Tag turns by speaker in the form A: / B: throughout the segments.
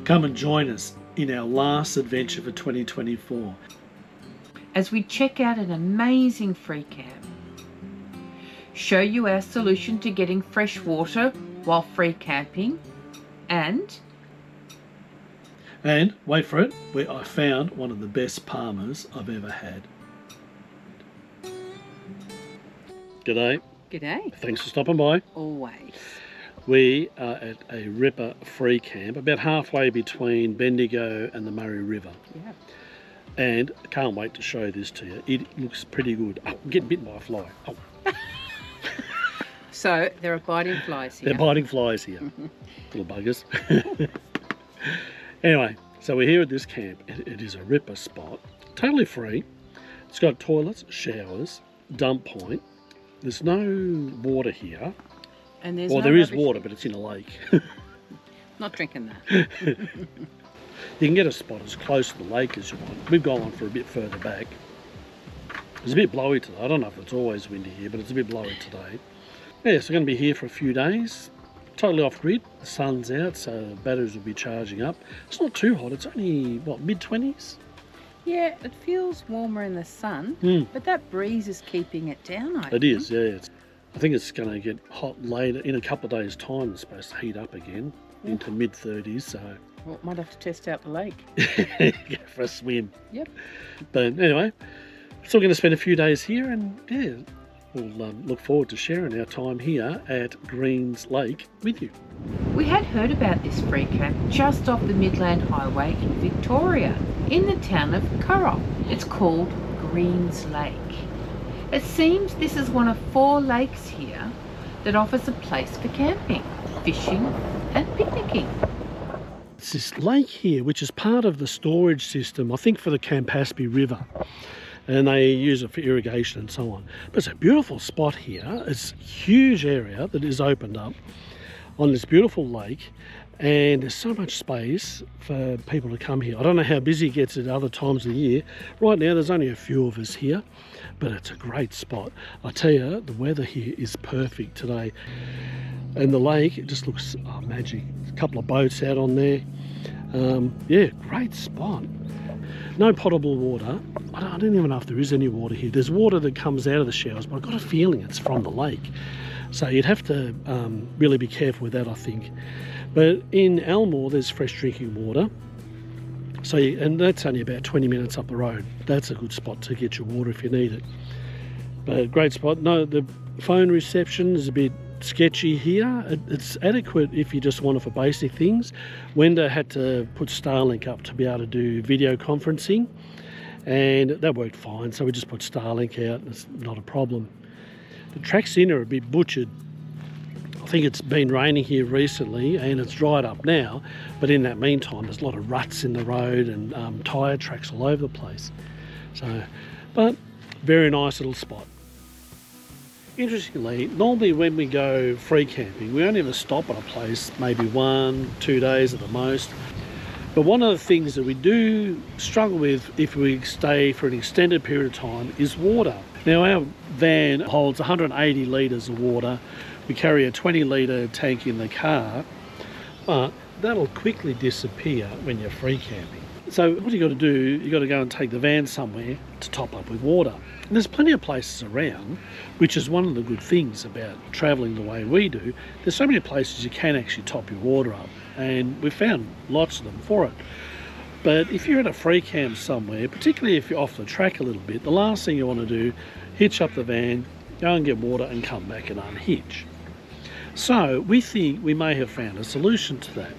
A: Come and join us in our last adventure for 2024
B: as we check out an amazing free camp, show you our solution to getting fresh water while free camping, and
A: wait for it, where I found one of the best Parmas I've ever had. G'day.
B: G'day.
A: Thanks for stopping by.
B: Always.
A: We are at a ripper free camp about halfway between Bendigo and the Murray River.
B: Yeah.
A: And I can't wait to show this to you. It looks pretty good. Oh, I'm getting bitten by a fly. Oh.
B: So there are biting flies here.
A: They're biting flies here. Little buggers. Anyway, so we're here at this camp. It is a ripper spot. Totally free. It's got toilets, showers, dump point. There's no water here.
B: And there's
A: there is water, but it's in a lake.
B: Not drinking that.
A: You can get a spot as close to the lake as you want. We've gone on for a bit further back. It's a bit blowy today. I don't know if it's always windy here, but it's a bit blowy today. Yeah, so we're going to be here for a few days. Totally off grid. The sun's out, so the batteries will be charging up. It's not too hot. It's only, mid-20s?
B: Yeah, it feels warmer in the sun, but that breeze is keeping it down, I think.
A: It is, yeah. I think it's going to get hot later. In a couple of days' time, it's supposed to heat up again into mid-30s, so...
B: Well, might have to test out the lake.
A: Go for a swim.
B: Yep.
A: But anyway, still going to spend a few days here, and yeah, we'll look forward to sharing our time here at Greens Lake with you.
B: We had heard about this free camp just off the Midland Highway in Victoria, in the town of Curragh. It's called Greens Lake. It seems this is one of 4 lakes here that offers a place for camping, fishing and picnicking.
A: It's this lake here, which is part of the storage system, I think, for the Campaspe River. And they use it for irrigation and so on. But it's a beautiful spot here. It's a huge area that is opened up on this beautiful lake. And there's so much space for people to come here. I don't know how busy it gets at other times of the year. Right now, there's only a few of us here, but it's a great spot. I tell you, the weather here is perfect today. And the lake, it just looks magic. There's a couple of boats out on there. Yeah, great spot. No potable water. I don't even know if there is any water here. There's water that comes out of the showers, but I've got a feeling it's from the lake. So you'd have to really be careful with that, I think. But in Elmore, there's fresh drinking water. So, and that's only about 20 minutes up the road. That's a good spot to get your water if you need it. But great spot. No, the phone reception is a bit sketchy here. It's adequate if you just want it for basic things. Wenda had to put Starlink up to be able to do video conferencing, and that worked fine, so we just put Starlink out. It's not a problem. The tracks in are a bit butchered. I think it's been raining here recently and it's dried up now, but in that meantime there's a lot of ruts in the road and tyre tracks all over the place. So, but very nice little spot. Interestingly, normally when we go free camping, we only ever stop at a place maybe 1-2 days at the most. But one of the things that we do struggle with if we stay for an extended period of time is water. Now our van holds 180 litres of water. We carry a 20 litre tank in the car, but that'll quickly disappear when you're free camping. So what you got to do, you got to go and take the van somewhere to top up with water. And there's plenty of places around, which is one of the good things about travelling the way we do. There's so many places you can actually top your water up, and we've found lots of them for it. But if you're at a free camp somewhere, particularly if you're off the track a little bit, the last thing you want to do, hitch up the van, go and get water and come back and unhitch. So we think we may have found a solution to that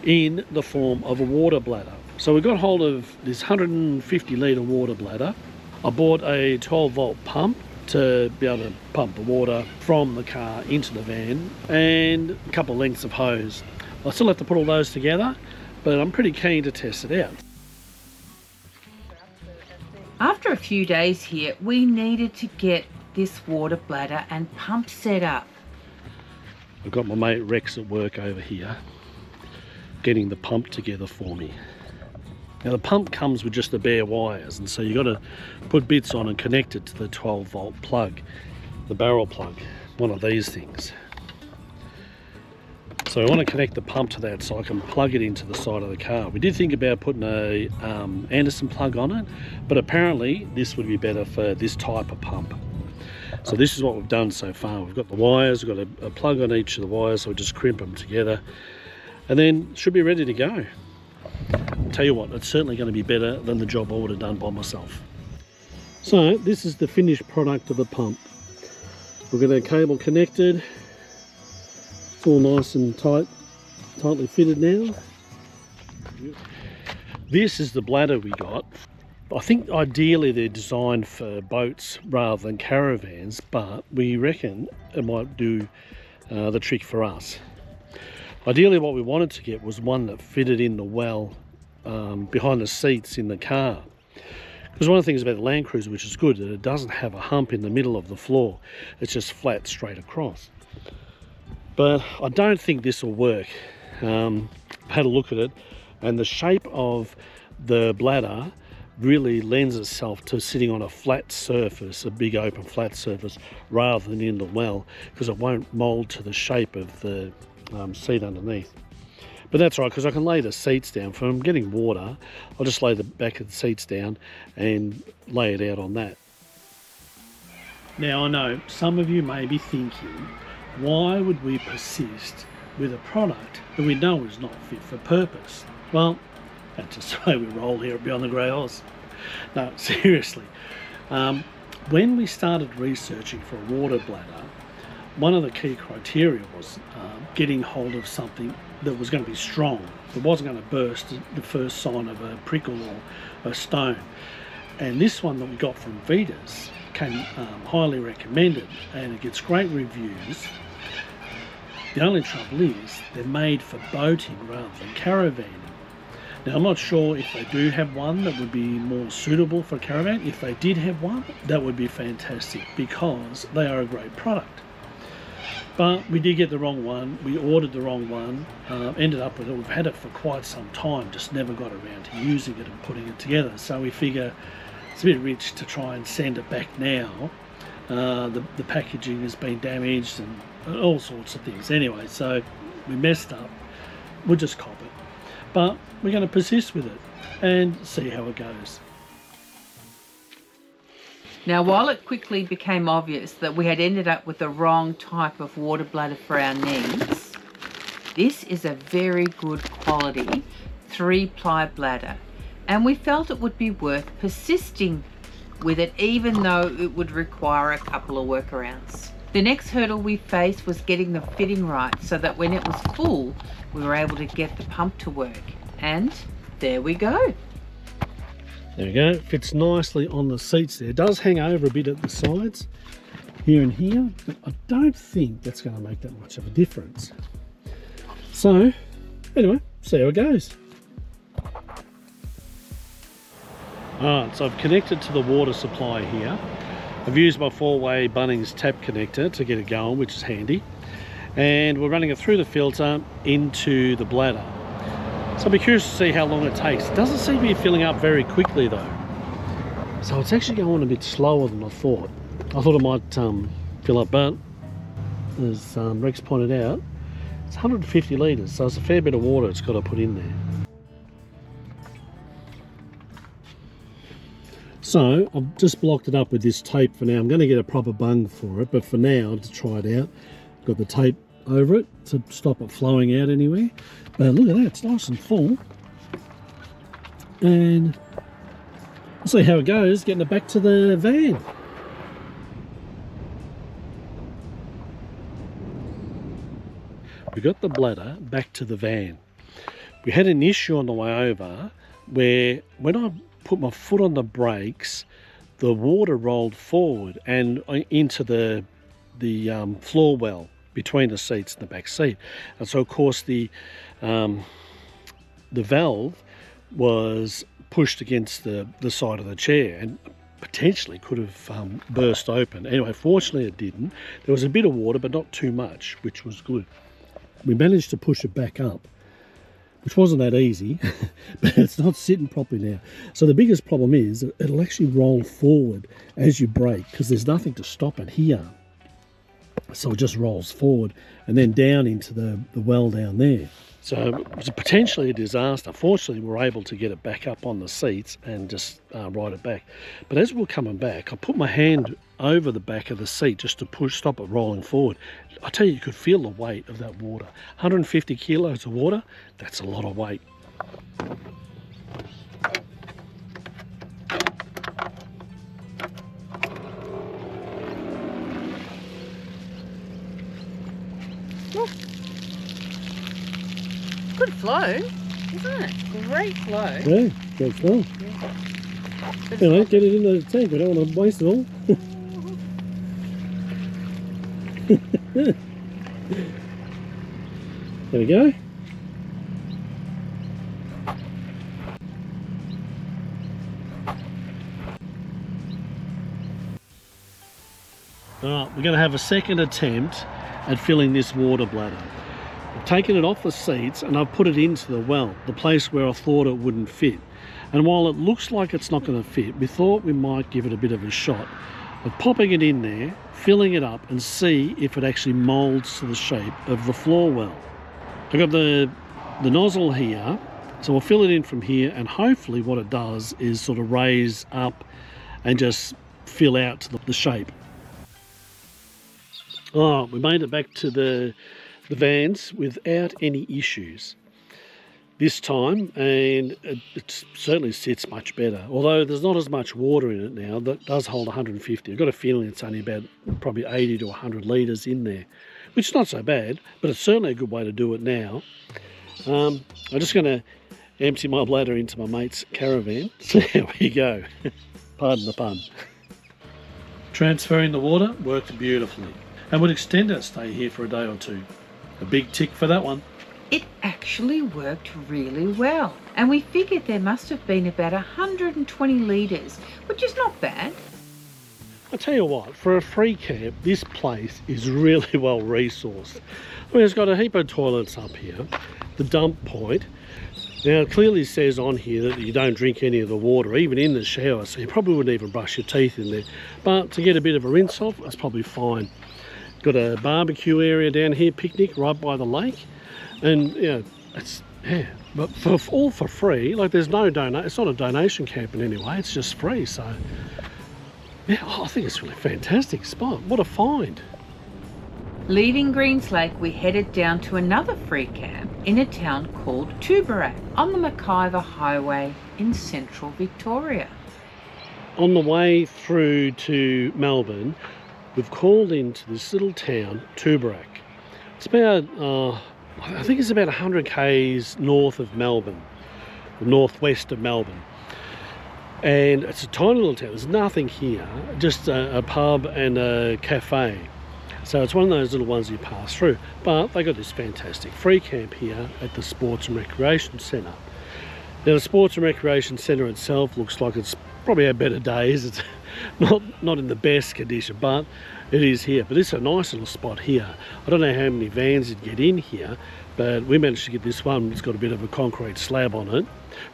A: in the form of a water bladder. So we got hold of this 150 litre water bladder. I bought a 12 volt pump to be able to pump the water from the car into the van, and a couple of lengths of hose. I still have to put all those together, but I'm pretty keen to test it out.
B: After a few days here, we needed to get this water bladder and pump set up.
A: I've got my mate Rex at work over here getting the pump together for me. Now the pump comes with just the bare wires, and so you've got to put bits on and connect it to the 12 volt plug, the barrel plug, one of these things. So I want to connect the pump to that so I can plug it into the side of the car. We did think about putting a Anderson plug on it, but apparently this would be better for this type of pump. So this is what we've done so far. We've got the wires, we've got a plug on each of the wires, so we just crimp them together and then should be ready to go. I'll tell you what, it's certainly going to be better than the job I would have done by myself. So this is the finished product of the pump. We've got our cable connected. It's all nice and tightly fitted now. This is the bladder we got. I think ideally they're designed for boats rather than caravans, but we reckon it might do the trick for us. Ideally what we wanted to get was one that fitted in the well behind the seats in the car. Because one of the things about the Land Cruiser, which is good, that it doesn't have a hump in the middle of the floor. It's just flat straight across. But I don't think this will work. I've had a look at it, and the shape of the bladder really lends itself to sitting on a flat surface, a big open flat surface, rather than in the well, because it won't mould to the shape of the seat underneath. But that's right, because I can lay the seats down. If I'm getting water, I'll just lay the back of the seats down and lay it out on that. Now I know some of you may be thinking, why would we persist with a product that we know is not fit for purpose? Well, that's just the way we roll here at Beyond the Grey Horse. No, seriously. When we started researching for a water bladder, one of the key criteria was getting hold of something that was going to be strong. It wasn't going to burst the first sign of a prickle or a stone. And this one that we got from Veda's came highly recommended, and it gets great reviews. The only trouble is they're made for boating rather than caravanning. Now I'm not sure if they do have one that would be more suitable for caravan. If they did have one, that would be fantastic, because they are a great product. But we did get the wrong one. We ordered the wrong one, ended up with it. We've had it for quite some time, just never got around to using it and putting it together. So we figure it's a bit rich to try and send it back now. The packaging has been damaged and all sorts of things. Anyway, so we messed up. We'll just cop it. But we're going to persist with it and see how it goes.
B: Now, while it quickly became obvious that we had ended up with the wrong type of water bladder for our needs, this is a very good quality 3-ply bladder, and we felt it would be worth persisting with it, even though it would require a couple of workarounds. The next hurdle we faced was getting the fitting right so that when it was full, we were able to get the pump to work. And there we go.
A: There we go, it fits nicely on the seats there. It does hang over a bit at the sides, here and here, but I don't think that's going to make that much of a difference. So, anyway, see how it goes. Alright, so I've connected to the water supply here. I've used my 4-way Bunnings tap connector to get it going, which is handy. And we're running it through the filter into the bladder. So I'll be curious to see how long it takes. It doesn't seem to be filling up very quickly though. So it's actually going a bit slower than I thought. I thought it might fill up, but as Rex pointed out, it's 150 litres, so it's a fair bit of water it's got to put in there. So I've just blocked it up with this tape for now. I'm going to get a proper bung for it, but for now, to try it out, got the tape over it to stop it flowing out anywhere. But look at that, it's nice and full. And we'll see how it goes getting it back to the van. We got the bladder back to the van. We had an issue on the way over where when I put my foot on the brakes, the water rolled forward and into the floor well between the seats and the back seat. And so of course the valve was pushed against the side of the chair and potentially could have burst open. Anyway, fortunately it didn't. There was a bit of water, but not too much, which was good. We managed to push it back up, which wasn't that easy, but it's not sitting properly now. So the biggest problem is that it'll actually roll forward as you brake because there's nothing to stop it here. So it just rolls forward and then down into the well down there. So it was potentially a disaster. Fortunately, we were able to get it back up on the seats and just ride it back. But as we were coming back, I put my hand over the back of the seat just to stop it rolling forward. I tell you, you could feel the weight of that water. 150 kilos of water, that's a lot of weight.
B: Good flow, isn't it? Great flow.
A: Yeah, great flow. Anyway, get it into the tank. We don't want to waste it all. There we go. Alright, we're going to have a second attempt at filling this water bladder. I've taken it off the seats and I've put it into the well, the place where I thought it wouldn't fit. And while it looks like it's not going to fit, we thought we might give it a bit of a shot of popping it in there, filling it up and see if it actually moulds to the shape of the floor well. I've got the nozzle here, so we'll fill it in from here, and hopefully what it does is sort of raise up and just fill out to the shape. Oh, we made it back to the vans without any issues this time, and it certainly sits much better. Although there's not as much water in it now, that does hold 150. I've got a feeling it's only about probably 80 to 100 litres in there, which is not so bad, but it's certainly a good way to do it now. I'm just going to empty my bladder into my mate's caravan, see how we go. Pardon the pun. Transferring the water worked beautifully, and would extend our stay here for a day or two. A big tick for that one.
B: It actually worked really well, and we figured there must have been about 120 litres, which is not bad.
A: I tell you what, for a free camp, this place is really well resourced. I mean, it's got a heap of toilets up here, the dump point. Now, it clearly says on here that you don't drink any of the water, even in the shower, so you probably wouldn't even brush your teeth in there. But to get a bit of a rinse off, that's probably fine. Got a barbecue area down here, picnic right by the lake. And it's but all for free. Like, there's no it's not a donation camp in any way, it's just free. So yeah, I think it's a really fantastic spot. What a find.
B: Leaving Greens Lake, we headed down to another free camp in a town called Tubarak on the McIver Highway in central Victoria.
A: On the way through to Melbourne, we've called into this little town, Tubarak. It's about I think it's about 100 k's north of Melbourne, northwest of Melbourne. And it's a tiny little town. There's nothing here, just a pub and a cafe. So it's one of those little ones you pass through. But they got this fantastic free camp here at the Sports and Recreation Centre. Now, the Sports and Recreation Centre itself looks like it's probably had better days. It's not in the best condition, but it is here. But it's a nice little spot here. I don't know how many vans you'd get in here, but we managed to get this one. It's got a bit of a concrete slab on it.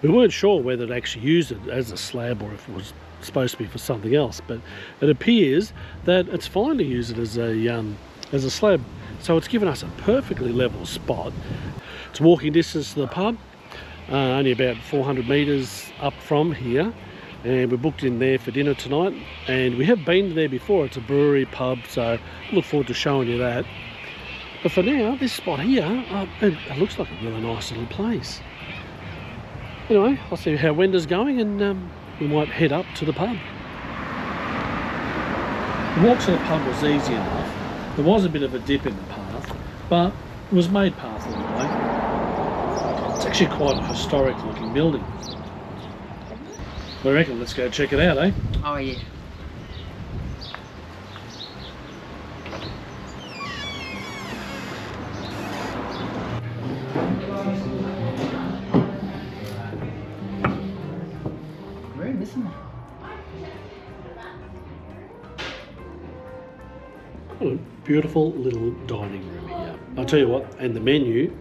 A: We weren't sure whether to actually use it as a slab or if it was supposed to be for something else, but it appears that it's fine to use it as a slab. So it's given us a perfectly level spot. It's walking distance to the pub, only about 400 metres up from here. And we're booked in there for dinner tonight, and we have been there before. It's a brewery pub, so I look forward to showing you that. But for now, this spot here, it looks like a really nice little place. Anyway, I'll see how Wenda's going, and we might head up to the pub. The walk to the pub was easy enough. There was a bit of a dip in the path, but it was made path all the way. It's actually quite a historic looking building. I reckon let's go check it out, eh?
B: Oh yeah. Room, isn't it?
A: What a beautiful little dining room here. I'll tell you what, and the menu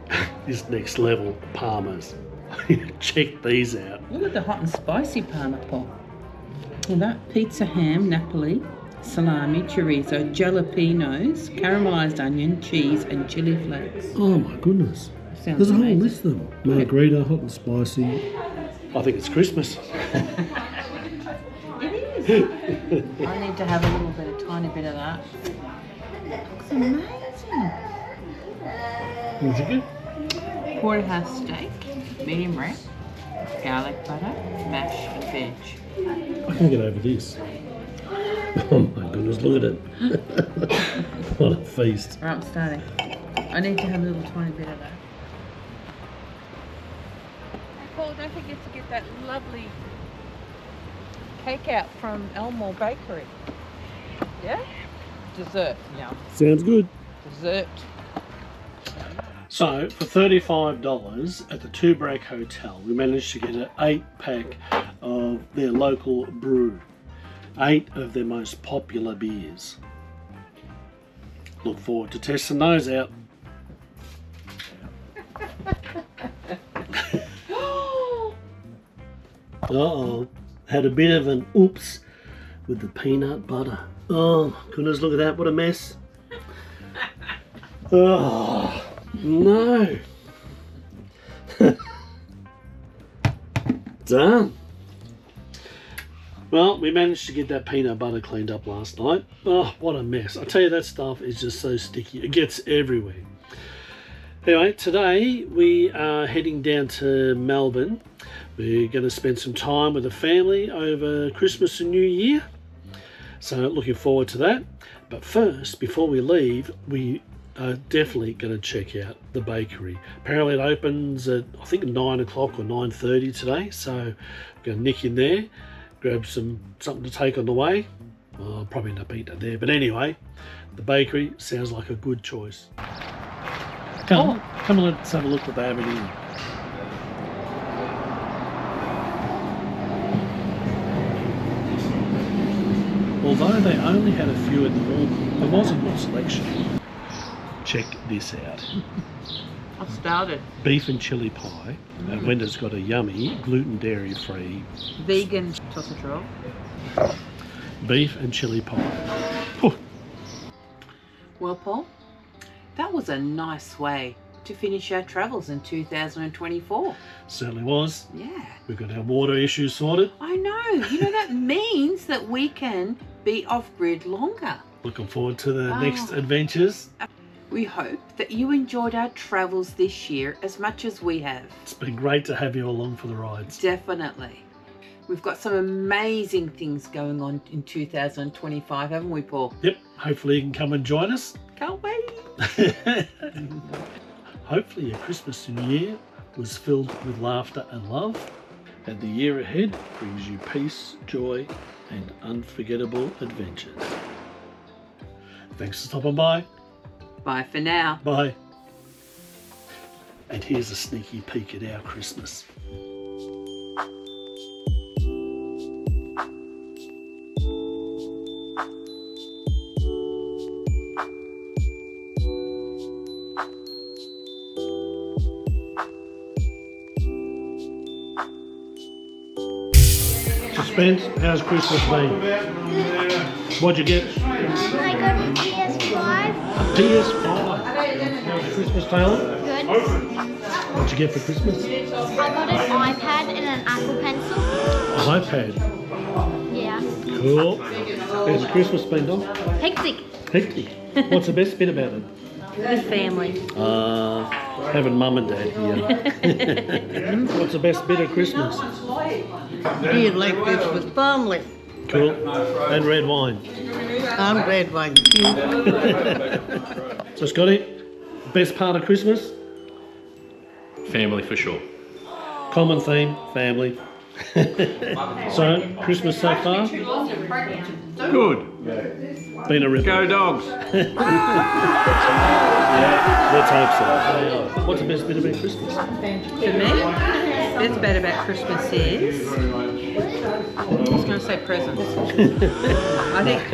A: is next level. Parmas. Check these out.
C: Look at the hot and spicy Parma pot. And that pizza ham Napoli,
B: salami, chorizo, jalapenos, caramelized onion, cheese, and chili flakes.
A: Oh my goodness.
B: Sounds
A: There's a whole
B: amazing.
A: list of them. Margarita, hot and spicy. I think it's Christmas.
B: It is. I need to have a little bit, a tiny bit of that. Looks amazing.
A: What'd you get?
B: Porterhouse steak, medium rare, garlic butter, mash, and veg.
A: I can't get over this. Oh my goodness, look at it. What a feast.
B: Right, I'm starting. I need to have a little tiny bit of that. Paul, don't forget to get that lovely cake out from Elmore Bakery. Yeah? Dessert. Yeah.
A: Sounds good.
B: Dessert.
A: So, for $35 at the Two Break Hotel, we managed to get an 8-pack of their local brew. 8 of their most popular beers. Look forward to testing those out. Uh-oh. Had a bit of an oops with the peanut butter. Oh, goodness, look at that. What a mess. Oh, no. Done. Well, we managed to get that peanut butter cleaned up last night. Oh, what a mess. I tell you, that stuff is just so sticky. It gets everywhere. Anyway, today we are heading down to Melbourne. We're going to spend some time with the family over Christmas and New Year. So looking forward to that. But first, before we leave, we are definitely going to check out the bakery. Apparently it opens at, I think, 9 o'clock or 9:30 today. So we're going to nick in there, grab something to take on the way. Well, I'll probably end up eating it there. But anyway, the bakery sounds like a good choice. Come and let's have a look what they have in here. Although they only had a few in the morning, there was a good selection. Check this out.
B: I've started.
A: Beef and chili pie. And Wenda's got a yummy gluten dairy free
B: Vegan sausage roll.
A: beef and chili pie. Oh,
B: Well, Paul, that was a nice way to finish our travels in 2024.
A: certainly was.
B: Yeah.
A: We've got our water issues sorted.
B: I know. You know, that means that we can be off-grid longer.
A: Looking forward to the next adventures.
B: We hope that you enjoyed our travels this year as much as we have.
A: It's been great to have you along for the rides.
B: Definitely. We've got some amazing things going on in 2025, haven't we, Paul?
A: Yep, hopefully you can come and join us.
B: Can't wait.
A: Hopefully your Christmas and New Year was filled with laughter and love, and the year ahead brings you peace, joy, and unforgettable adventures. Thanks for stopping by.
B: Bye for now.
A: Bye. And here's a sneaky peek at our Christmas. Spence, how's Christmas been? What'd you get?
C: I got a PS5.
A: A PS5. How's Christmas, Taylor?
C: Good.
A: What'd you get for Christmas?
C: I got an iPad and an Apple Pencil.
A: An iPad.
C: Yeah.
A: Cool. How's Christmas been, Dom?
C: Hectic.
A: Hectic. What's the best bit about it?
C: The family.
A: Having mum and dad here. What's the best bit of Christmas?
D: Being like this with family.
A: Cool. And red wine.
D: I'm red wine.
A: So Scotty, best part of Christmas?
E: Family for sure.
A: Common theme, family. So, Christmas so far?
E: Good.
A: Been a ripper.
E: Go dogs.
A: Let's hope so. What's the best bit about Christmas?
B: For me, best bit about Christmas is, I was going to say presents. I think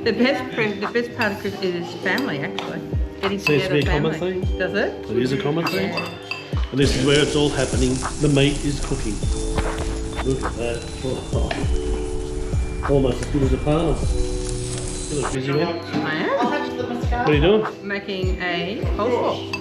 B: the best part of Christmas is family, actually. Getting
A: Seems to be a
B: together,
A: common
B: family.
A: theme.
B: Does it?
A: It is a common thing. And this is where it's all happening. The meat is cooking. Look at that. Oh, almost as good as a Parma. You look busy, man.
F: I am
A: What are you doing?
F: making a coleslaw.